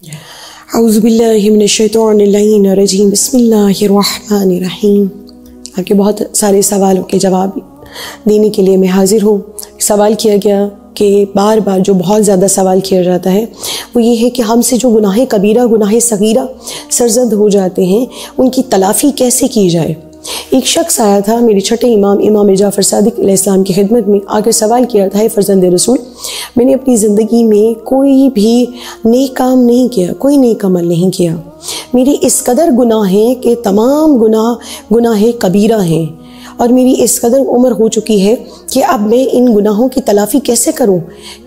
اعوذ باللہ من الشیطان الرجیم بسم اللہ الرحمن الرحیم۔ آپ کے بہت سارے سوالوں کے جواب دینے کے لیے میں حاضر ہوں۔ سوال کیا گیا کہ بار بار جو بہت زیادہ سوال کیا جاتا ہے وہ یہ ہے کہ ہم سے جو گناہ کبیرہ گناہ صغیرہ سرزد ہو جاتے ہیں ان کی تلافی کیسے کی جائے۔ ایک شخص آیا تھا میرے چھٹے امام جعفر صادق علیہ السلام کی خدمت میں، آ کر سوال کیا تھا، اے فرزند رسول، میں نے اپنی زندگی میں کوئی بھی نیک کام نہیں کیا، کوئی نیک عمل نہیں کیا، میری اس قدر گناہ ہیں کہ تمام گناہ کبیرہ ہیں، اور میری اس قدر عمر ہو چکی ہے کہ اب میں ان گناہوں کی تلافی کیسے کروں،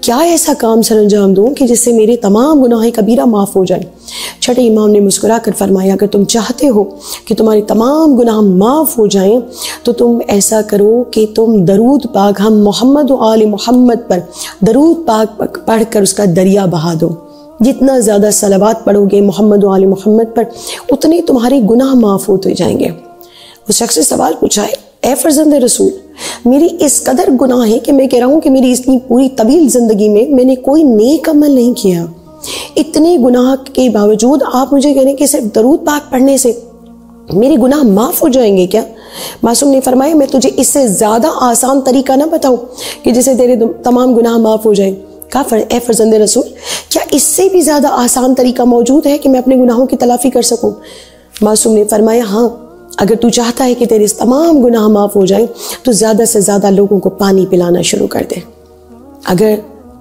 کیا ایسا کام سر انجام دوں کہ جس سے میرے تمام گناہ کبیرہ معاف ہو جائیں۔ چھٹے امام نے مسکرا کر فرمایا، اگر تم چاہتے ہو کہ تمہارے تمام گناہ معاف ہو جائیں تو تم ایسا کرو کہ تم درود پاک ہم محمد و آل محمد پر درود پاک پڑھ کر اس کا دریا بہا دو۔ جتنا زیادہ صلوات پڑھو گے محمد و آل محمد پر اتنے تمہارے گناہ معاف ہوتے جائیں گے۔ اس شخص سے سوال پوچھا ہے، اے فرزند رسول، میری اس قدر گناہ ہے کہ میں کہہ رہا ہوں کہ میری اتنی پوری طویل زندگی میں نے کوئی نیک عمل نہیں کیا، اتنے گناہ کے باوجود آپ مجھے کہہ رہے ہیں کہ صرف درود پاک پڑھنے سے میرے گناہ معاف ہو جائیں گے کیا؟ معصوم نے فرمایا، میں تجھے اس سے زیادہ آسان طریقہ نہ بتاؤں کہ جس سے تیرے تمام گناہ معاف ہو جائیں۔ کہا، اے فرزند رسول، کیا اس سے بھی زیادہ آسان طریقہ موجود ہے کہ میں اپنے گناہوں کی تلافی کر سکوں؟ معصوم نے فرمایا، ہاں، اگر تو چاہتا ہے کہ تیرے تمام گناہ معاف ہو جائیں تو زیادہ سے زیادہ لوگوں کو پانی پلانا شروع کر دے۔ اگر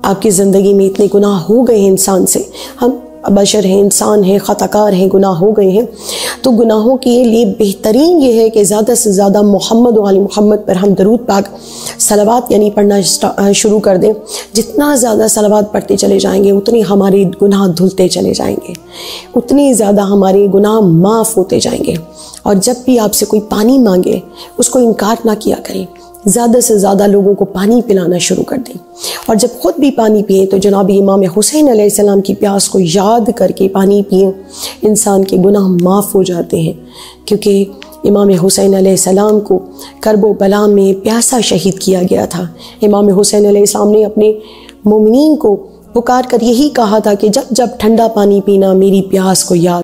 آپ کی زندگی میں اتنے گناہ ہو گئے ہیں، انسان سے، ہم بشر ہیں، انسان ہیں، خطا کار ہیں، گناہ ہو گئے ہیں، تو گناہوں کے لیے بہترین یہ ہے کہ زیادہ سے زیادہ محمد و آل محمد پر ہم درود پاک صلوات یعنی پڑھنا شروع کر دیں۔ جتنا زیادہ صلوات پڑھتے چلے جائیں گے اتنے ہمارے گناہ دھلتے چلے جائیں گے، اتنے زیادہ ہمارے گناہ معاف ہوتے جائیں گے۔ اور جب بھی آپ سے کوئی پانی مانگے اس کو انکار نہ کیا کریں، زیادہ سے زیادہ لوگوں کو پانی پلانا شروع کر دیں، اور جب خود بھی پانی پئیں تو جناب امام حسین علیہ السلام کی پیاس کو یاد کر کے پانی پئیں، انسان کے گناہ معاف ہو جاتے ہیں، کیونکہ امام حسین علیہ السلام کو کرب و بلا میں پیاسا شہید کیا گیا تھا۔ امام حسین علیہ السلام نے اپنے مومنین کو پکار کر یہی کہا تھا کہ جب جب ٹھنڈا پانی پینا میری پیاس کو یاد